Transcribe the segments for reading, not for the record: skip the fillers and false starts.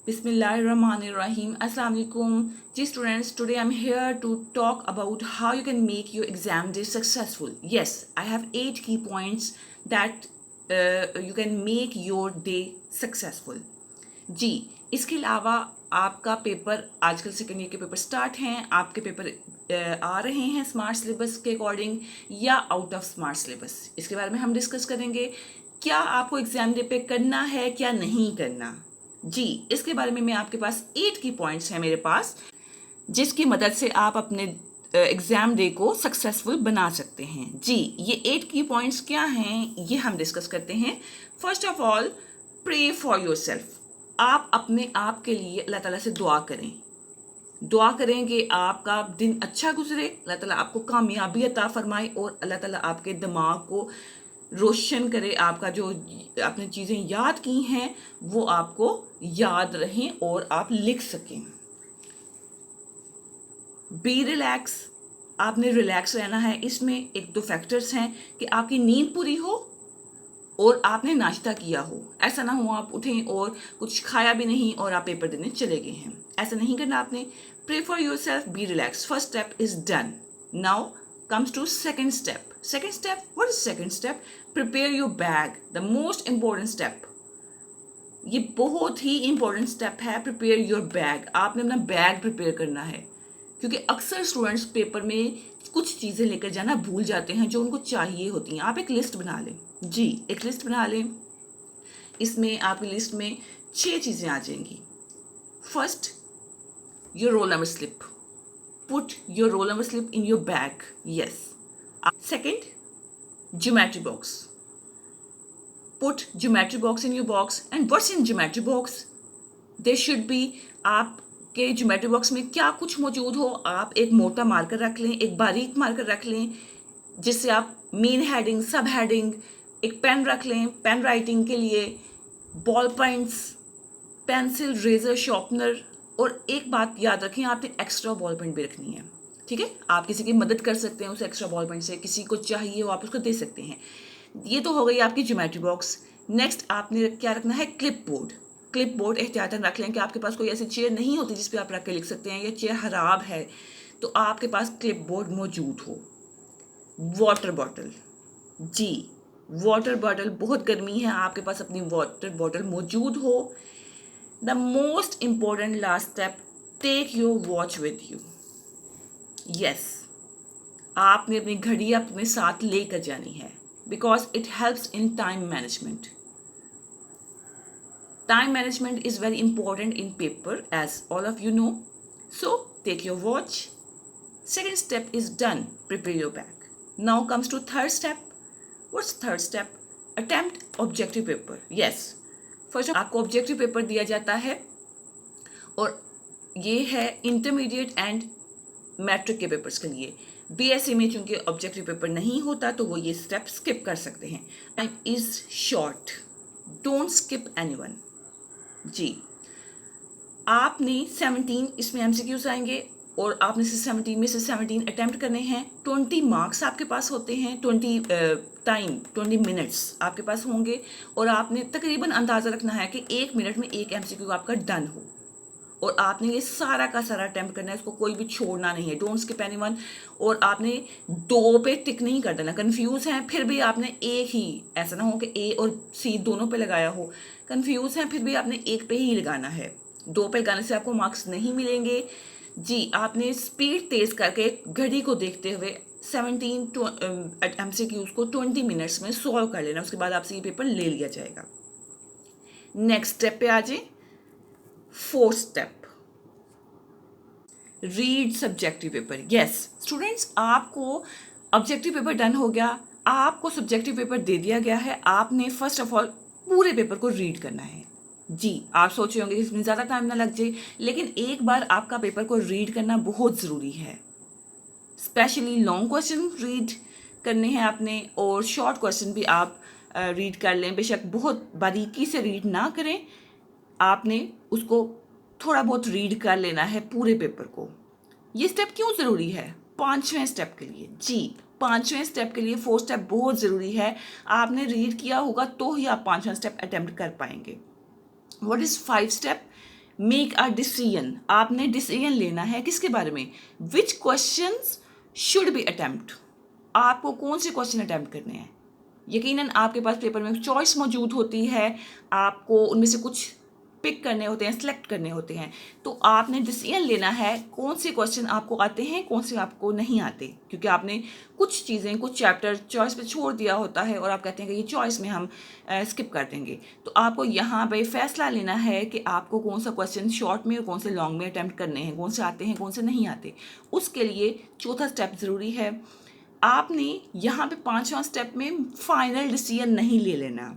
Bismillahirrahmanirrahim. Assalamu alaikum. Ji students, today I'm here to talk about how you can make your exam day successful. Yes, I have 8 key points that you can make your day successful. जी, इसके अलावा आपका paper आजकल second year के paper start हैं, आपके paper आ रहे हैं smart syllabus के अकॉर्डिंग या आउट ऑफ स्मार्ट सिलेबस। इसके बारे में हम डिस्कस करेंगे क्या आपको एग्जाम डे पे करना है क्या नहीं करना। जी, इसके बारे में मैं आपके पास 8 की पॉइंट्स हैं मेरे पास जिसकी मदद से आप अपने एग्जाम डे को सक्सेसफुल बना सकते हैं। जी, ये 8 की पॉइंट्स क्या हैं ये हम डिस्कस करते हैं। First of all, pray for yourself. आप अपने आप के लिए अल्लाह ताला से दुआ करें। दुआ करें कि आपका दिन अच्छा गुजरे, अल्लाह ताला आपको कामयाबी अता फरमाए और अल्लाह ताला आपके दिमाग को रोशन करे। आपका जो आपने चीज़ें याद की हैं वो आपको याद रहें और आप लिख सकें। बी रिलैक्स, आपने रिलैक्स रहना है। इसमें एक दो फैक्टर्स हैं कि आपकी नींद पूरी हो और आपने नाश्ता किया हो। ऐसा ना हो आप उठें और कुछ खाया भी नहीं और आप पेपर देने चले गए हैं, ऐसा नहीं करना आपने। Pray for yourself, be relax. First step is done. Now comes to second step. Second step, what is second step? Prepare your bag, the most important step. ये बहुत ही इंपॉर्टेंट स्टेप है। प्रिपेयर योर बैग, आपने अपना bag prepare करना है क्योंकि अक्सर स्टूडेंट्स पेपर में कुछ चीज़ें लेकर जाना भूल जाते हैं जो उनको चाहिए होती हैं। आप एक लिस्ट बना लें। जी, एक लिस्ट बना लें। इसमें आपकी लिस्ट में 6 चीज़ें आ जाएंगी। First, your roll number slip. Put your roll number slip in your bag. Yes. Second, geometry box. Put geometry box in your box. And what's in geometry box? There should be, आपके geometry box में क्या कुछ मौजूद हो। आप एक मोटा marker रख लें, एक बारीक मार्कर रख लें जिससे आप मेन हेडिंग, सब हेडिंग, एक पेन रख लें पेन राइटिंग के लिए, ball points, pencil, eraser, sharpener. और एक बात याद रखें, आपने एक्स्ट्रा बॉल पॉइंट भी रखनी है। ठीक है, आप किसी की मदद कर सकते हैं उस एक्स्ट्रा बॉल पॉइंट से, किसी को चाहिए हो आप उसको दे सकते हैं। ये तो हो गई आपकी ज्योमेट्री बॉक्स। नेक्स्ट आपने क्या रखना है? Clip board. क्लिप बोर्ड एहतियातन रख लें कि आपके पास कोई ऐसी चेयर नहीं होती जिस पे आप रख के लिख सकते हैं, या चेयर खराब है तो आपके पास क्लिप बोर्ड मौजूद हो। वाटर बॉटल, जी, वाटर बॉटल, बहुत गर्मी है, आपके पास अपनी वाटर बॉटल मौजूद हो। The most important last step, take your watch with you. Yes, आपने अपनी घड़ी अपने साथ लेकर जानी है because it helps in time management. Time management is very important in paper as all of you know. So take your watch. Second step is done. Prepare your bag. Now comes to third step. What's third step? Attempt objective paper. Yes. First आपको objective paper दिया जाता है और ये है intermediate and matric के papers के लिए। बीएससी में चूंकि ऑब्जेक्टिव पेपर नहीं होता तो वो ये स्टेप स्किप कर सकते हैं। Time is short, don't skip anyone. जी, आपने 17 इसमें एमसीक्यूज आएंगे और आपने से 17 में से 17 अटेम्प्ट करने हैं। 20 मार्क्स आपके पास होते हैं, 20 मिनट्स आपके पास होंगे और आपने तकरीबन अंदाज़ा रखना है कि 1 मिनट में एक एमसीक्यू आपका डन हो और आपने ये सारा का सारा अटेम्प्ट करना है, इसको कोई भी छोड़ना नहीं है। Don't skip anyone. और आपने 2 पे टिक नहीं कर देना। कंफ्यूज हैं फिर भी आपने एक ही, ऐसा ना हो कि ए और सी दोनों पे लगाया हो। कंफ्यूज हैं फिर भी आपने एक पे ही लगाना है, 2 पे लगाने से आपको मार्क्स नहीं मिलेंगे। जी, आपने स्पीड तेज करके घड़ी को देखते हुए 17 एमसीक्यूज को 20 मिनट्स में सॉल्व कर लेना। उसके बाद आपसे ये पेपर ले लिया जाएगा। नेक्स्ट स्टेप पे आ जाए। Fourth step, read subjective paper. Yes students, आपको ऑब्जेक्टिव पेपर डन हो गया, आपको सब्जेक्टिव पेपर दे दिया गया है। आपने फर्स्ट ऑफ ऑल पूरे पेपर को रीड करना है। जी, आप सोच रहे होंगे कि इसमें ज़्यादा टाइम ना लग जाए, लेकिन एक बार आपका पेपर को रीड करना बहुत ज़रूरी है। स्पेशली लॉन्ग क्वेश्चन रीड करने हैं आपने और शॉर्ट क्वेश्चन भी आप रीड कर लें। बेशक बहुत बारीकी से रीड ना करें, आपने उसको थोड़ा बहुत रीड कर लेना है पूरे पेपर को। ये स्टेप क्यों ज़रूरी है? 5वें स्टेप के लिए। जी, 5वें स्टेप के लिए 4th स्टेप बहुत ज़रूरी है। आपने रीड किया होगा तो ही आप 5वां स्टेप अटेम्प्ट कर पाएंगे। What is 5 step? Make a decision, आपने डिसीजन लेना है किसके बारे में, विच क्वेश्चंस शुड बी अटेम्प्ट, आपको कौन से क्वेश्चन अटेम्प्ट करने हैं। यकीनन आपके पास पेपर में चॉइस मौजूद होती है, आपको उनमें से कुछ पिक करने होते हैं, सेलेक्ट करने होते हैं, तो आपने डिसीजन लेना है कौन से क्वेश्चन आपको आते हैं, कौन से आपको नहीं आते, क्योंकि आपने कुछ चीज़ें, कुछ चैप्टर चॉइस पे छोड़ दिया होता है और आप कहते हैं कि ये चॉइस में हम स्किप कर देंगे। तो आपको यहाँ पे फैसला लेना है कि आपको कौन सा क्वेश्चन शॉर्ट में और कौन से लॉन्ग में अटैम्प्ट करने हैं, कौन से आते हैं, कौन से नहीं आते। उसके लिए चौथा स्टेप ज़रूरी है, आपने यहाँ पे पांचवा स्टेप में फाइनल डिसीजन नहीं ले लेना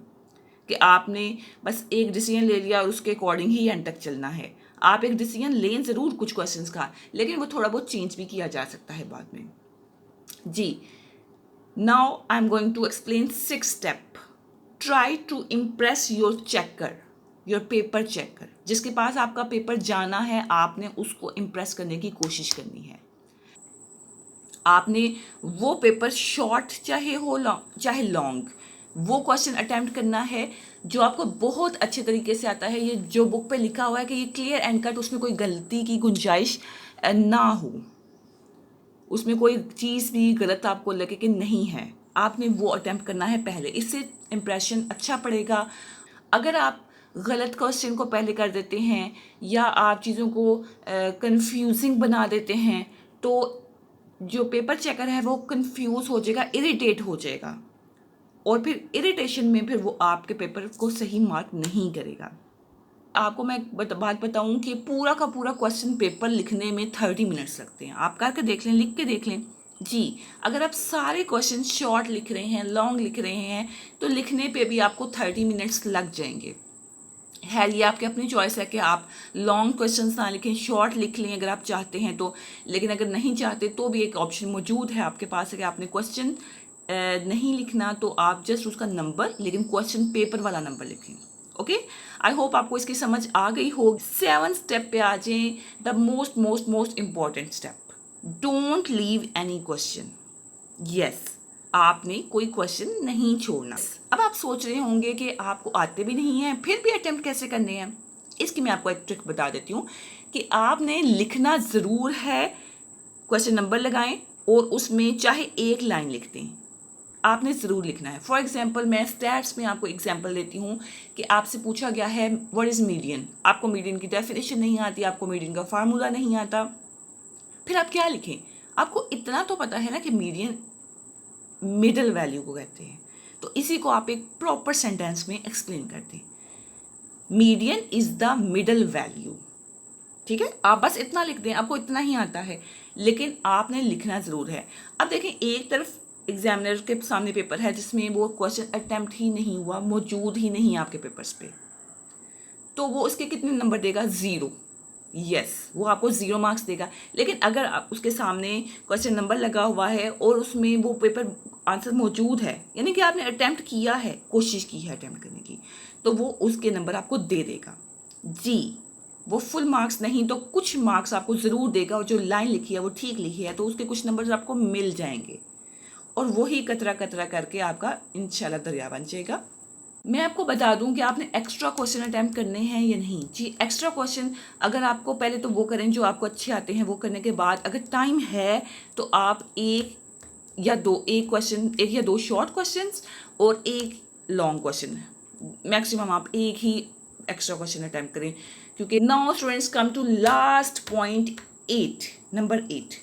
कि आपने बस एक डिसीजन ले लिया और उसके अकॉर्डिंग ही एंड तक चलना है। आप एक डिसीजन लें ज़रूर कुछ क्वेश्चंस का, लेकिन वो थोड़ा बहुत चेंज भी किया जा सकता है बाद में। जी, now I am going to explain 6 step. Try to impress your checker, your paper checker, जिसके पास आपका पेपर जाना है, आपने उसको इम्प्रेस करने की कोशिश करनी है। आपने वो पेपर शॉर्ट चाहे हो चाहे लॉन्ग, वो क्वेश्चन अटेम्प्ट करना है जो आपको बहुत अच्छे तरीके से आता है, ये जो बुक पे लिखा हुआ है कि ये क्लियर एंड कट, उसमें कोई गलती की गुंजाइश ना हो, उसमें कोई चीज़ भी गलत आपको लगे कि नहीं है, आपने वो अटेम्प्ट करना है पहले। इससे इम्प्रेशन अच्छा पड़ेगा। अगर आप गलत क्वेश्चन को पहले कर देते हैं या आप चीज़ों को कंफ्यूजिंग बना देते हैं, तो जो पेपर चेकर है वो कंफ्यूज हो जाएगा, इरिटेट हो जाएगा, और फिर इरिटेशन में फिर वो आपके पेपर को सही मार्क नहीं करेगा। आपको मैं बात बताऊं कि पूरा का पूरा क्वेश्चन पेपर लिखने में 30 मिनट्स लगते हैं। आप करके देख लें, लिख के देख लें। जी, अगर आप सारे क्वेश्चन शॉर्ट लिख रहे हैं, लॉन्ग लिख रहे हैं, तो लिखने पे भी आपको 30 मिनट्स लग जाएंगे। है ये आपकी अपनी चॉइस है कि आप लॉन्ग क्वेश्चंस ना लिखें, शॉर्ट लिख लें अगर आप चाहते हैं तो। लेकिन अगर नहीं चाहते तो भी एक ऑप्शन मौजूद है आपके पास है कि आपने क्वेश्चन नहीं लिखना तो आप जस्ट उसका नंबर, लेकिन क्वेश्चन पेपर वाला नंबर लिखें। ओके, आई होप आपको इसकी समझ आ गई हो। 7 स्टेप पे आ जाएं, the most most most important step, don't leave any question. Yes, आपने कोई क्वेश्चन नहीं छोड़ना। अब आप सोच रहे होंगे कि आपको आते भी नहीं हैं, फिर भी अटेम्प्ट कैसे करने हैं। इसकी मैं आपको एक ट्रिक बता देती हूँ कि आपने लिखना ज़रूर है, क्वेश्चन नंबर लगाएं और उसमें चाहे एक लाइन लिख दें, आपने ज़रूर लिखना है। फॉर एग्जाम्पल, मैं स्टैट्स में आपको एग्जाम्पल देती हूँ कि आपसे पूछा गया है व्हाट इज़ मीडियन, आपको मीडियन की डेफिनेशन नहीं आती, आपको मीडियन का फार्मूला नहीं आता, फिर आप क्या लिखें। आपको इतना तो पता है ना कि मीडियन मिडल वैल्यू को कहते हैं, तो इसी को आप एक प्रॉपर सेंटेंस में एक्सप्लेन करते हैं, median is the middle value. ठीक है, आप बस इतना लिख दें, आपको इतना ही आता है, लेकिन आपने लिखना ज़रूर है। अब देखें, एक तरफ एग्जामिनर के सामने पेपर है जिसमें वो क्वेश्चन अटेम्प्ट ही नहीं हुआ, मौजूद ही नहीं आपके पेपर्स पे, तो वो उसके कितने नंबर देगा, 0। यस, वो आपको 0 मार्क्स देगा। लेकिन अगर आप उसके सामने क्वेश्चन नंबर लगा हुआ है और उसमें वो पेपर आंसर मौजूद है, यानी कि आपने अटेम्प्ट किया है, कोशिश की है अटेम्प्ट करने की, तो वो उसके नंबर आपको दे देगा। जी, वो फुल मार्क्स नहीं तो कुछ मार्क्स आपको ज़रूर देगा, और जो लाइन लिखी है वो ठीक लिखी है तो उसके कुछ नंबर्स आपको मिल जाएंगे, और वही कतरा कतरा करके आपका इंशाल्लाह दरिया बन जाएगा। मैं आपको बता दूं कि आपने एक्स्ट्रा क्वेश्चन अटैम्प्ट करने हैं या नहीं। जी, एक्स्ट्रा क्वेश्चन अगर आपको पहले तो वो करें जो आपको अच्छे आते हैं, वो करने के बाद अगर टाइम है तो आप एक या दो शॉर्ट क्वेश्चंस और एक लॉन्ग क्वेश्चन, मैक्सिमम आप एक ही एक्स्ट्रा क्वेश्चन अटैम्प्ट करें। क्योंकि now students come to last point 8, number 8,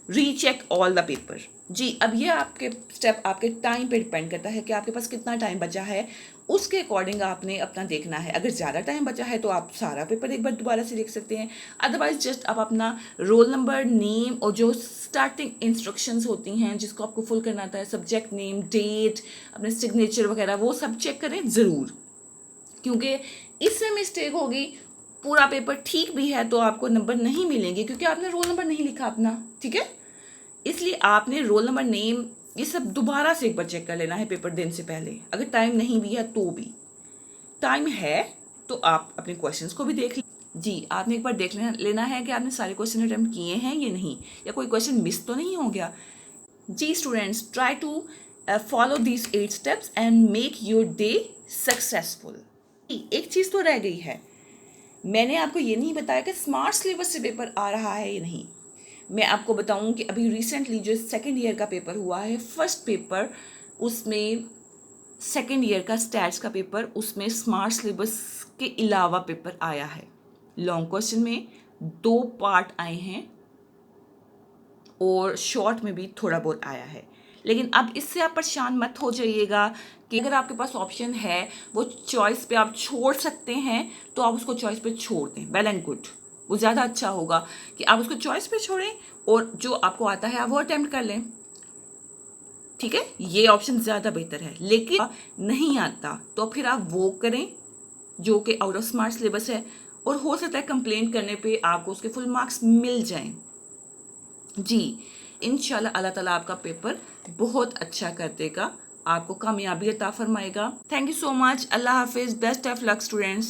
recheck all the paper. जी, अब ये आपके स्टेप आपके टाइम पे डिपेंड करता है कि आपके पास कितना टाइम बचा है, उसके अकॉर्डिंग आपने अपना देखना है। अगर ज़्यादा टाइम बचा है तो आप सारा पेपर एक बार दोबारा से देख सकते हैं, अदरवाइज जस्ट आप अपना रोल नंबर, नेम और जो स्टार्टिंग इंस्ट्रक्शंस होती हैं जिसको आपको फुल करना आता है, सब्जेक्ट नेम, डेट, अपने सिग्नेचर वगैरह, वो सब चेक करें ज़रूर, क्योंकि इससे मिस्टेक होगी, पूरा पेपर ठीक भी है तो आपको नंबर नहीं मिलेंगे क्योंकि आपने रोल नंबर नहीं लिखा अपना। ठीक है, इसलिए आपने रोल नंबर, नेम, ये सब दोबारा से एक बार चेक कर लेना है पेपर देने से पहले। अगर टाइम नहीं भी है तो भी, टाइम है तो आप अपने क्वेश्चंस को भी देख जी, आपने एक बार देख लेना है कि आपने सारे क्वेश्चन अटेम्प्ट किए हैं या नहीं, या कोई क्वेश्चन मिस तो नहीं हो गया। जी students, try to follow these 8 steps and make your day successful. एक चीज़ तो रह गई है, मैंने आपको ये नहीं बताया कि स्मार्ट सिलेबस से पेपर आ रहा है या नहीं। मैं आपको बताऊं कि अभी रिसेंटली जो सेकेंड ईयर का पेपर हुआ है, फर्स्ट पेपर, उसमें सेकेंड ईयर का स्टैट्स का पेपर, उसमें स्मार्ट सिलेबस के अलावा पेपर आया है। लॉन्ग क्वेश्चन में 2 पार्ट आए हैं और शॉर्ट में भी थोड़ा बहुत आया है। लेकिन अब इससे आप परेशान मत हो जाइएगा कि अगर आपके पास ऑप्शन है वो चॉइस पे आप छोड़ सकते हैं तो आप उसको चॉइस पे छोड़ दें, वेल एंड गुड। वो ज़्यादा अच्छा होगा कि आप उसको चॉइस पे छोड़ें और जो आपको आता है आप वो अटेम्प्ट कर लें। ठीक है, ये ऑप्शन ज़्यादा बेहतर है। लेकिन नहीं आता तो फिर आप वो करें जो कि आउट ऑफ स्मार्ट सिलेबस है, और हो सकता है कंप्लेंट करने पे आपको उसके फुल मार्क्स मिल जाएं। जी, इंशाल्लाह अल्लाह ताला आपका पेपर बहुत अच्छा कर देगा, आपको कामयाबी अता फरमाएगा। Thank you so much. अल्लाह हाफिज़। Best of luck students.